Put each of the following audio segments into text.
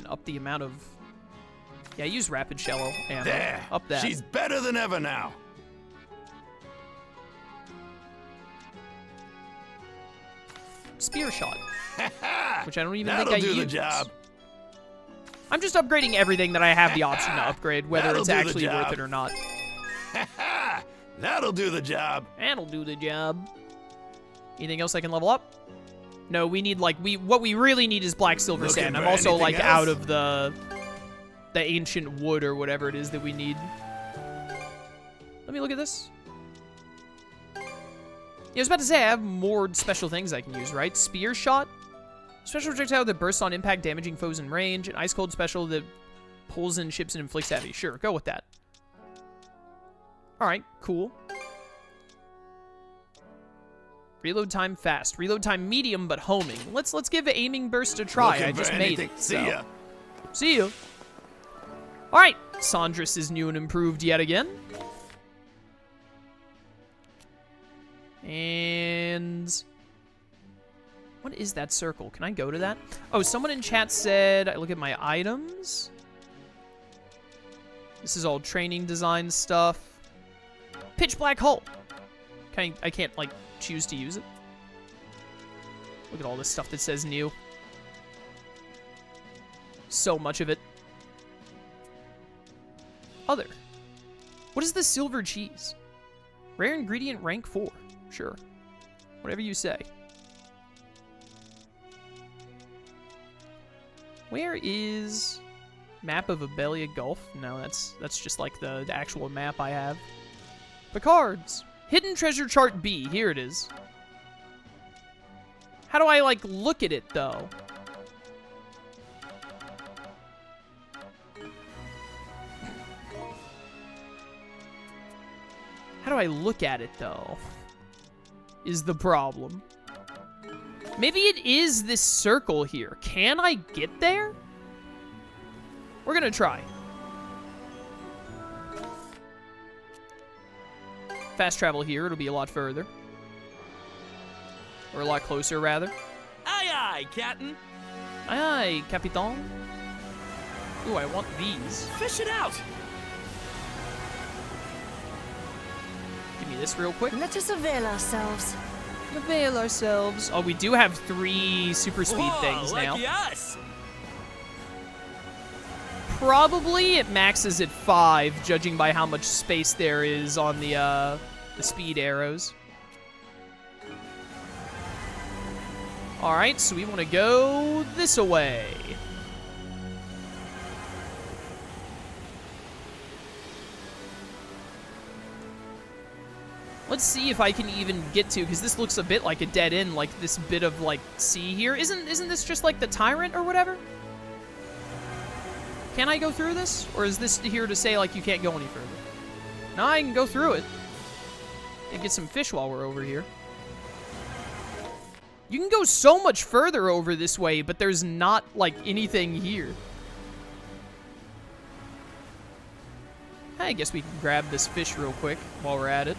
can up the amount of... Yeah, use rapid shallow ammo. There! Up that. She's better than ever now! Spear shot. Which I don't even think That'll I do use. the job. I'm just upgrading everything that I have the option to upgrade, whether That'll it's do the actually worth job. it or not. That'll do the job. That'll do the job. Anything else I can level up? No, we need, like, what we really need is black silver Looking sand. I'm for also, anything like, else? out of the ancient wood or whatever it is that we need. Let me look at this. Yeah, I was about to say, I have more special things I can use, right? Spear shot. Special projectile that bursts on impact, damaging foes in range. An ice cold special that pulls in ships and inflicts heavy. Sure, go with that. Alright, cool. Reload time fast. Reload time medium, but homing. Let's give aiming burst a try. Looking I just for made anything. it. See so. ya. See you. Alright, Sandris is new and improved yet again. And... what is that circle? Can I go to that? Oh, someone in chat said, I look at my items. This is all training design stuff. Pitch black hole. I can't, like, choose to use it. Look at all this stuff that says new. So much of it. Other. What is the silver cheese? Rare ingredient rank 4. Sure. Whatever you say. Where is map of Abelia Gulf? No, that's just like the actual map I have. The cards. Hidden treasure chart B. Here it is. How do I, like, look at it, though? How do I look at it, though? Is the problem. Maybe it is this circle here. Can I get there? We're gonna try. Fast travel here, it'll be a lot further. Or a lot closer, rather. Aye, aye, Captain. Aye, aye, Capitan. Ooh, I want these. Fish it out. Give me this real quick. Let us avail ourselves. Avail ourselves. Oh, we do have 3 super speed things now. Lucky us. Probably it maxes at 5, judging by how much space there is on the speed arrows. Alright, so we want to go this way. Let's see if I can even get to, because this looks a bit like a dead end, like this bit of, like, sea here. Isn't this just like the Tyrant or whatever? Can I go through this? Or is this here to say, like, you can't go any further? No, I can go through it. And get some fish while we're over here. You can go so much further over this way, but there's not, like, anything here. I guess we can grab this fish real quick while we're at it.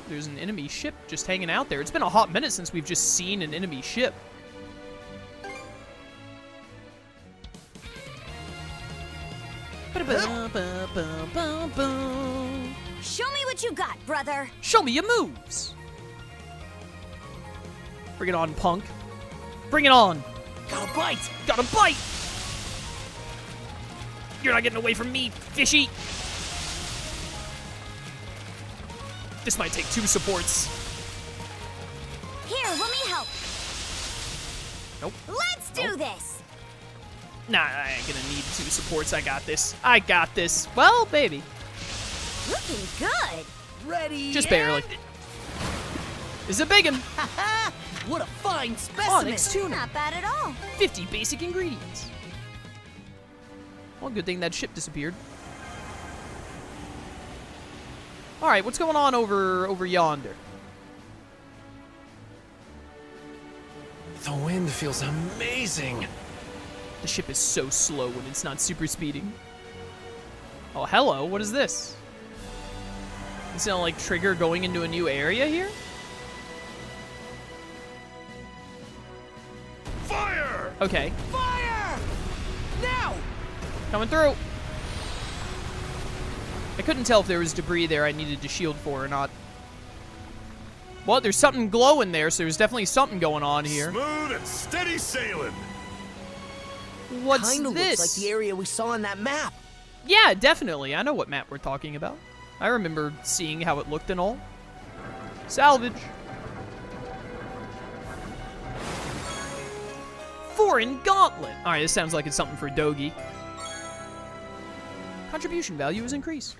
There's an enemy ship just hanging out there. It's been a hot minute since we've just seen an enemy ship. Show me what you got, brother. Show me your moves. Bring it on, punk. Bring it on. Got a bite. Got a bite. You're not getting away from me, fishy. This might take 2 supports. Here, let me help. Nope. Let's do this. Nah, I ain't gonna need 2 supports. I got this. I got this. Well, baby. Looking good. Ready. Just barely. This is a big one. What a fine specimen. Onyx tuna. Not bad at all. 50 basic ingredients. Well, good thing that ship disappeared. All right, what's going on over yonder? The wind feels amazing. The ship is so slow when it's not super speeding. Oh, hello. What is this? Is it like trigger going into a new area here? Fire! Okay. Fire! Now! Coming through. I couldn't tell if there was debris there I needed to shield for or not. Well, there's something glowing there, so there's definitely something going on here. Smooth and steady sailing. What's Kinda this? looks like the area we saw on that map. Yeah, definitely. I know what map we're talking about. I remember seeing how it looked and all. Salvage. Foreign gauntlet. All right, this sounds like it's something for Dogi. Contribution value is increased.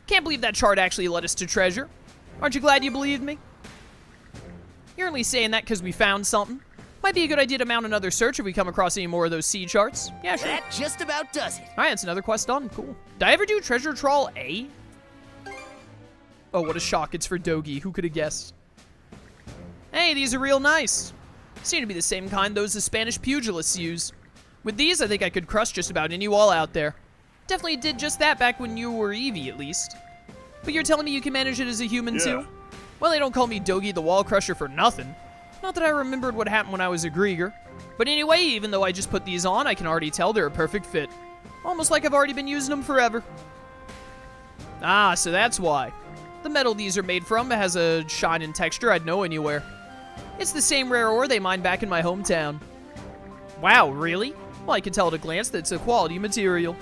Can't believe that chart actually led us to treasure. Aren't you glad you believed me? You're only saying that because we found something. Might be a good idea to mount another search if we come across any more of those sea charts. Yeah, sure. That just about does it. All right, it's another quest done. Cool. Did I ever do Treasure Trawl A? Oh, what a shock. It's for Dogi. Who could have guessed? Hey, these are real nice. Seem to be the same kind those the Spanish pugilists use. With these, I think I could crush just about any wall out there. Definitely did just that back when you were Eevee, at least. But you're telling me you can manage it as a human, too? Well, they don't call me Dogi the Wall Crusher for nothing. Not that I remembered what happened when I was a Griegr. But anyway, even though I just put these on, I can already tell they're a perfect fit. Almost like I've already been using them forever. Ah, so that's why. The metal these are made from has a shine and texture I'd know anywhere. It's the same rare ore they mine back in my hometown. Wow, really? Well, I can tell at a glance that it's a quality material.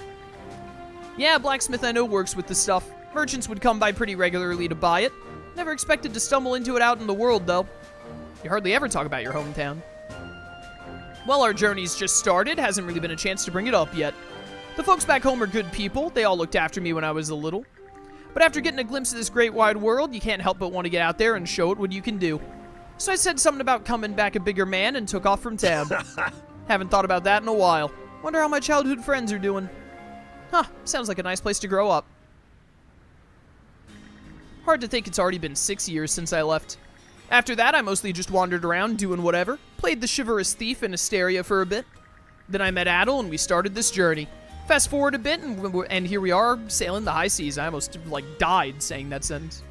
Yeah, blacksmith I know works with the stuff. Merchants would come by pretty regularly to buy it. Never expected to stumble into it out in the world, though. You hardly ever talk about your hometown. Well, our journey's just started. Hasn't really been a chance to bring it up yet. The folks back home are good people. They all looked after me when I was a little. But after getting a glimpse of this great wide world, you can't help but want to get out there and show it what you can do. So I said something about coming back a bigger man and took off from town. Haven't thought about that in a while. Wonder how my childhood friends are doing. Huh, sounds like a nice place to grow up. Hard to think it's already been 6 years since I left. After that, I mostly just wandered around doing whatever. Played the chivalrous thief in Asteria for a bit. Then I met Adol and we started this journey. Fast forward a bit and here we are, sailing the high seas. I almost, died saying that sentence.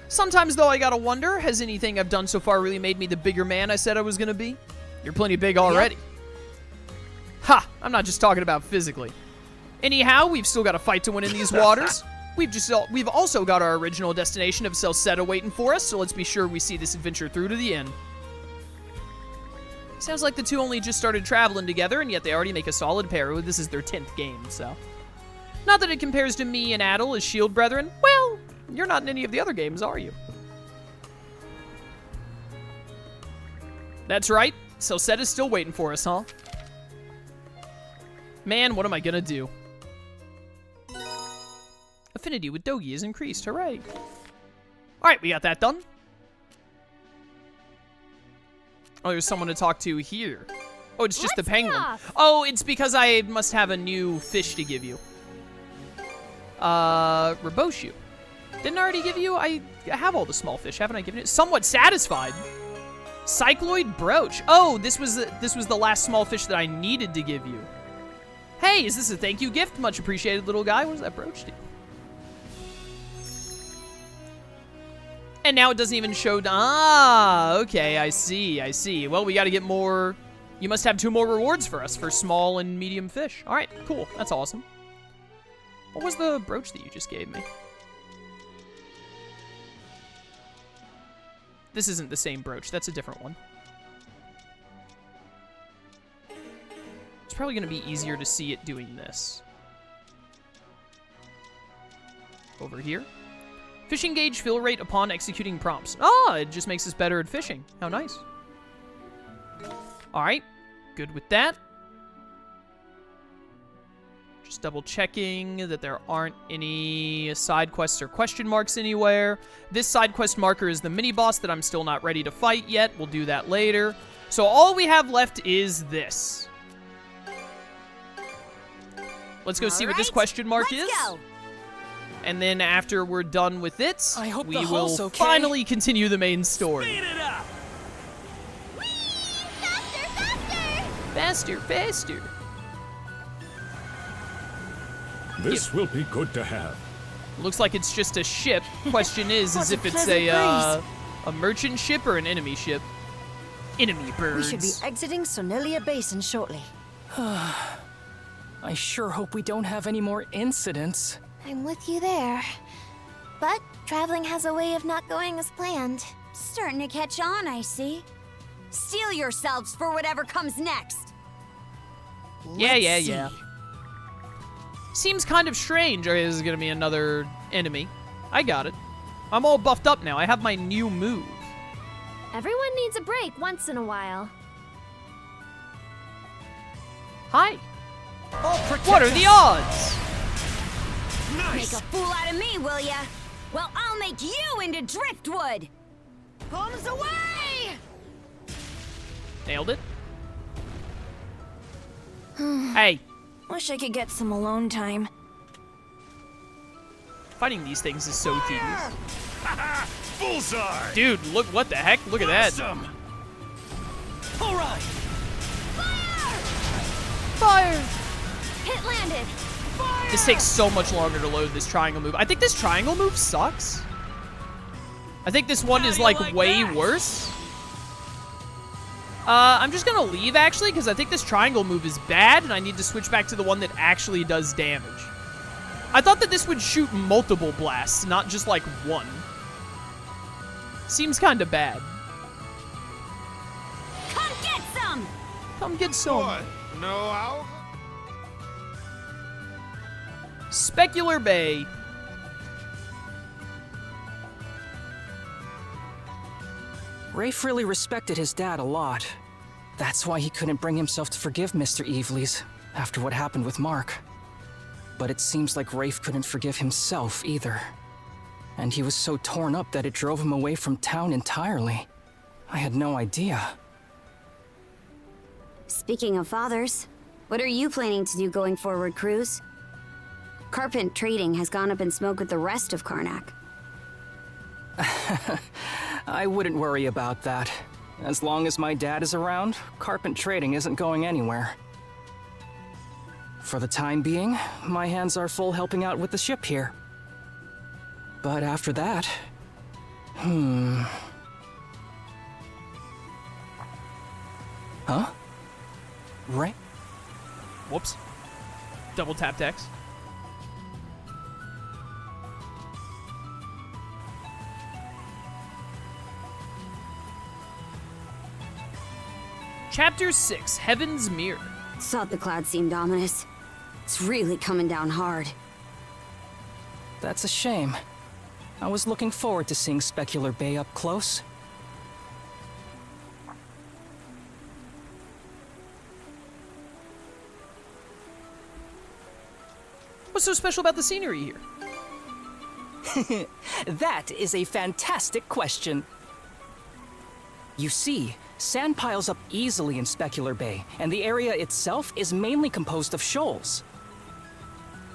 Sometimes, though, I gotta wonder, has anything I've done so far really made me the bigger man I said I was gonna be? You're plenty big already. Yep. Ha! I'm not just talking about physically. Anyhow, we've still got a fight to win in these waters. We've also got our original destination of Celceta waiting for us, so let's be sure we see this adventure through to the end. Sounds like the two only just started traveling together, and yet they already make a solid pair. This is their 10th game, so. Not that it compares to me and Adol as shield brethren. Well, you're not in any of the other games, are you? That's right. Celceta's still waiting for us, huh? Man, what am I gonna do? Affinity with Dogi is increased. Hooray. Alright, we got that done. Oh, there's someone to talk to here. Oh, it's just the penguin. Oh, it's because I must have a new fish to give you. Raboshu. Didn't I already give you? I have all the small fish, haven't I given it? Somewhat satisfied. Cycloid brooch. Oh, this was the last small fish that I needed to give you. Hey, is this a thank you gift? Much appreciated, little guy. What does that brooch do? And now it doesn't even show. Ah, okay, I see. Well, we got to get more. You must have 2 more rewards for us for small and medium fish. All right, cool. That's awesome. What was the brooch that you just gave me? This isn't the same brooch. That's a different one. It's probably going to be easier to see it doing this. Over here. Fishing gauge fill rate upon executing prompts. Ah, it just makes us better at fishing. How nice. All right, good with that. Just double checking that there aren't any side quests or question marks anywhere. This side quest marker is the mini boss that I'm still not ready to fight yet. We'll do that later. So all we have left is this. Let's go see what this question mark is. Let's go. And then after we're done with it, I hope we the will hull's okay. finally continue the main story. Speed it up! Whee! Faster! Faster, faster. This will be good to have. Looks like it's just a ship. Question is What a if it's pleasant a merchant ship or an enemy ship. Enemy We birds. should be exiting Sonelia Basin shortly. I sure hope we don't have any more incidents. I'm with you there. But traveling has a way of not going as planned. Starting to catch on, I see. Steel yourselves for whatever comes next. Yeah. Seems kind of strange. Okay, this is gonna be another enemy. I got it. I'm all buffed up now. I have my new move. Everyone needs a break once in a while. Hi. What are the odds? Make a fool out of me, will ya? Well, I'll make you into driftwood. Bombs away! Nailed it. Hey, Wish I could get some alone time. fighting these things is so tedious. Bullseye! Dude, look, what the heck? Look at that. Awesome! All right! Fire! Hit landed. This takes so much longer to load this triangle move. I think this triangle move sucks. I think this one is like way worse. I'm just gonna leave actually because I think this triangle move is bad and I need to switch back to the one that actually does damage. I thought that this would shoot multiple blasts, not just like one. Seems kind of bad. Come get some! Come get some. What? No how? Specular Bay. Rafe really respected his dad a lot. That's why he couldn't bring himself to forgive Mr. Eveleys after what happened with Mark. But it seems like Rafe couldn't forgive himself either. And he was so torn up that it drove him away from town entirely. I had no idea. Speaking of fathers, what are you planning to do going forward, Cruz? Carpent trading has gone up in smoke with the rest of Karnak. I wouldn't worry about that. As long as my dad is around, carpent trading isn't going anywhere. For the time being, my hands are full helping out with the ship here. But after that... Huh? Right? Whoops. Double tap X. Chapter 6, Heaven's Mirror. Thought the cloud seemed ominous. It's really coming down hard. That's a shame. I was looking forward to seeing Specular Bay up close. What's so special about the scenery here? That is a fantastic question. You see, sand piles up easily in Specular Bay, and the area itself is mainly composed of shoals.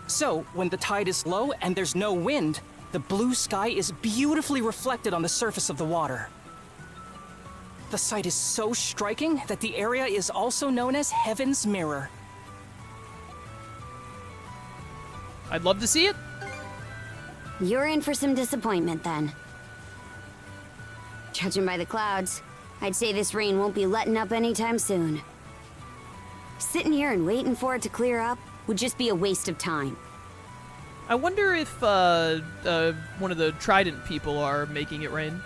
So, when the tide is low and there's no wind, the blue sky is beautifully reflected on the surface of the water. The sight is so striking that the area is also known as Heaven's Mirror. I'd love to see it. You're in for some disappointment then. Judging by the clouds, I'd say this rain won't be letting up anytime soon. Sitting here and waiting for it to clear up would just be a waste of time. I wonder if one of the Trident people are making it rain.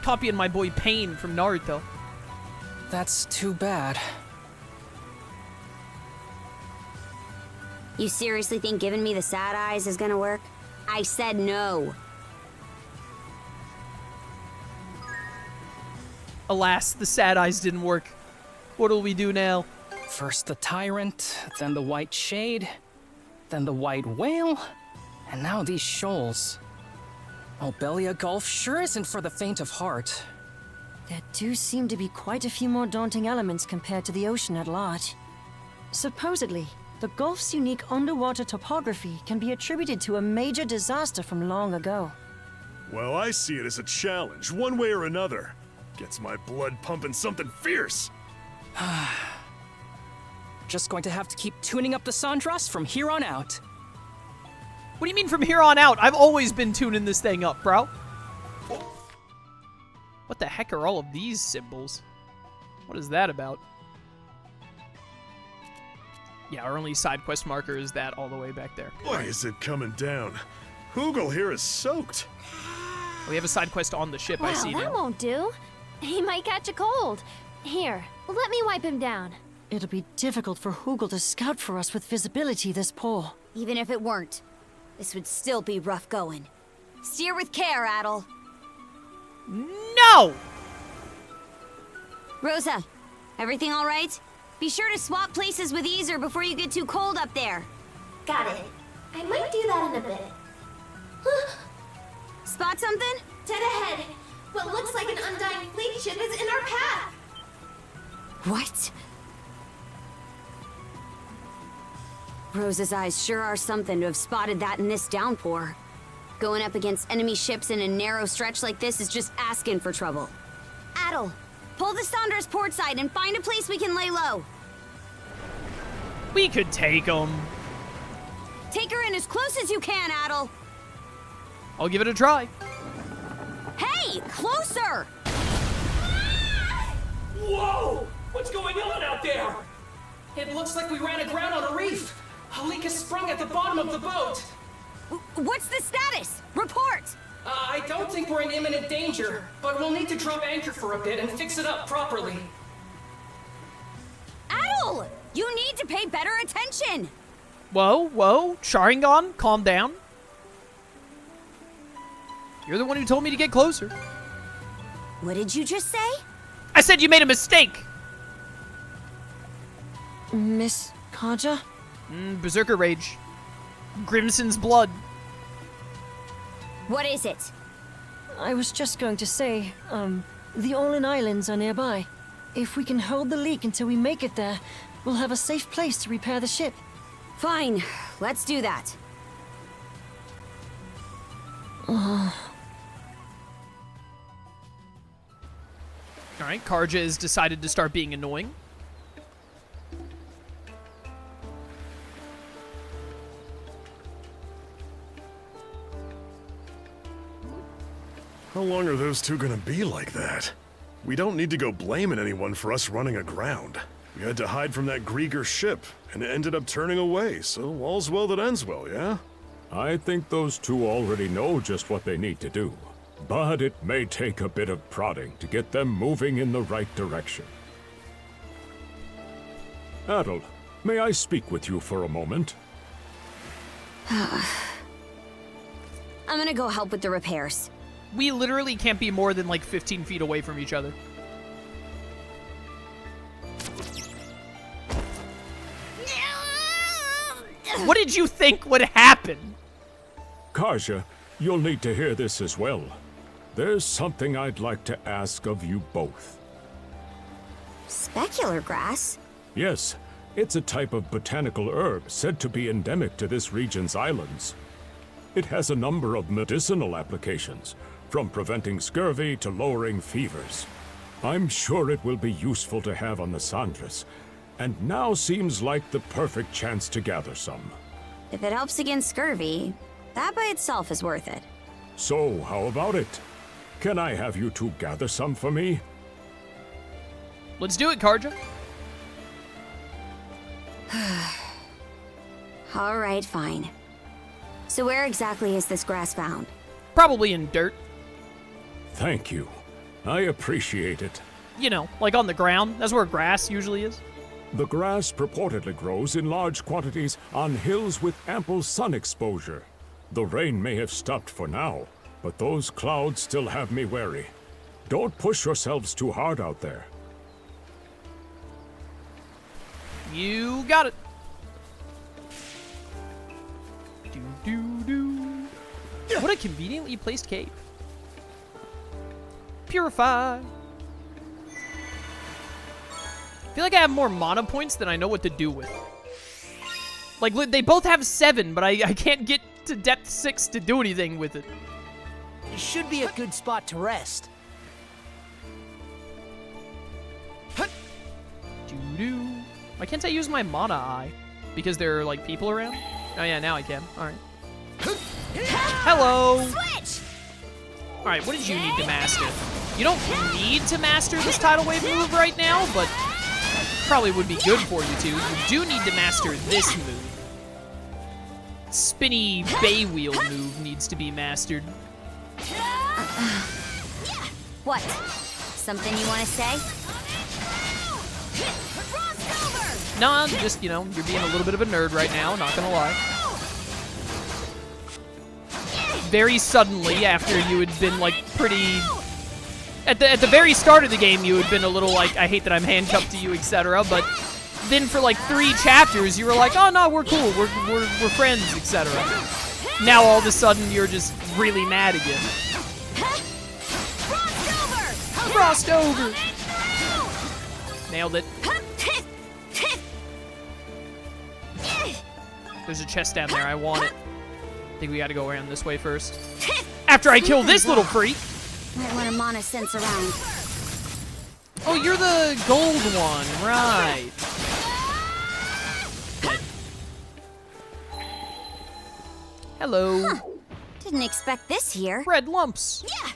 Copying my boy Pain from Naruto. That's too bad. You seriously think giving me the sad eyes is gonna work? I said no. Alas, the sad eyes didn't work. What'll we do now? First the Tyrant, then the White Shade, then the White Whale, and now these shoals. Albelia Gulf sure isn't for the faint of heart. There do seem to be quite a few more daunting elements compared to the ocean at large. Supposedly, the Gulf's unique underwater topography can be attributed to a major disaster from long ago. Well, I see it as a challenge, one way or another. Gets my blood pumping something fierce. Just going to have to keep tuning up the Sandras from here on out. What do you mean from here on out? I've always been tuning this thing up, bro. What the heck are all of these symbols? What is that about? Yeah, our only side quest marker is that all the way back there. Why is it coming down? Hoogle here is soaked. We have a side quest on the ship, I Wow, see that now. won't do. He might catch a cold. Here, let me wipe him down. It'll be difficult for Hoogle to scout for us with visibility this poor. Even if it weren't, this would still be rough going. Steer with care, Adol. No! Rosa, everything all right? Be sure to swap places with Easer before you get too cold up there. Got it. I might do that in a bit. Spot something? Dead ahead. What looks like an undying fleet ship is in our path. What? Rosa's eyes sure are something to have spotted that in this downpour. Going up against enemy ships in a narrow stretch like this is just asking for trouble. Adol, pull the Sandra's port side and find a place we can lay low. We could take them. Take her in as close as you can, Adol. I'll give it a try. Hey, closer! Whoa! What's going on out there? It looks like we ran aground on a reef. A leak has sprung at the bottom of the boat. What's the status? Report! I don't think we're in imminent danger, but we'll need to drop anchor for a bit and fix it up properly. Adol! You need to pay better attention! Whoa, whoa. Sharingan, calm down. You're the one who told me to get closer. What did you just say? I said you made a mistake. Miss Karja? Berserker Rage. Grimson's blood. What is it? I was just going to say, the Orlen Islands are nearby. If we can hold the leak until we make it there, we'll have a safe place to repair the ship. Fine, let's do that. Alright, Karja has decided to start being annoying. How long are those two gonna be like that? We don't need to go blaming anyone for us running aground. We had to hide from that Griegr ship, and it ended up turning away, so all's well that ends well, yeah? I think those two already know just what they need to do. But it may take a bit of prodding to get them moving in the right direction. Adol, may I speak with you for a moment? I'm gonna go help with the repairs. We literally can't be more than like 15 feet away from each other. What did you think would happen? Karja, you'll need to hear this as well. There's something I'd like to ask of you both. Specular grass? Yes, it's a type of botanical herb said to be endemic to this region's islands. It has a number of medicinal applications, from preventing scurvy to lowering fevers. I'm sure it will be useful to have on the Sandras, and now seems like the perfect chance to gather some. If it helps against scurvy, that by itself is worth it. So, how about it? Can I have you two gather some for me? Let's do it, Karja. All right, fine. So where exactly is this grass found? Probably in dirt. Thank you. I appreciate it. You know, like on the ground. That's where grass usually is. The grass purportedly grows in large quantities on hills with ample sun exposure. The rain may have stopped for now, but those clouds still have me wary. Don't push yourselves too hard out there. You got it. What a conveniently placed cave. Purify. I feel like I have more mana points than I know what to do with. Like, they both have 7, but I can't get to depth 6 to do anything with it. It should be a good spot to rest. Why can't I use my mana eye? Because there are, like, people around? Oh, yeah, now I can. Alright. Hello! Switch! Alright, what did you need to master? You don't need to master this tidal wave move right now, but probably would be good for you to. You do need to master this move. Spinny bay wheel move needs to be mastered. What? Something you want to say? Nah, just, you know, you're being a little bit of a nerd right now, not gonna lie. Very suddenly, after you had been, like, pretty... At the very start of the game, you had been a little like, I hate that I'm handcuffed to you, etc. But then for, like, 3 chapters, you were like, oh, no, we're cool, we're friends, etc. Now, all of a sudden, you're just really mad again. Crossed over! Nailed it. There's a chest down there. I want it. I think we gotta go around this way first. After I kill this little freak! Might want to mana sense around. Oh, you're the gold one. Right. Dead. Hello. Didn't expect this here. Red lumps. Yeah.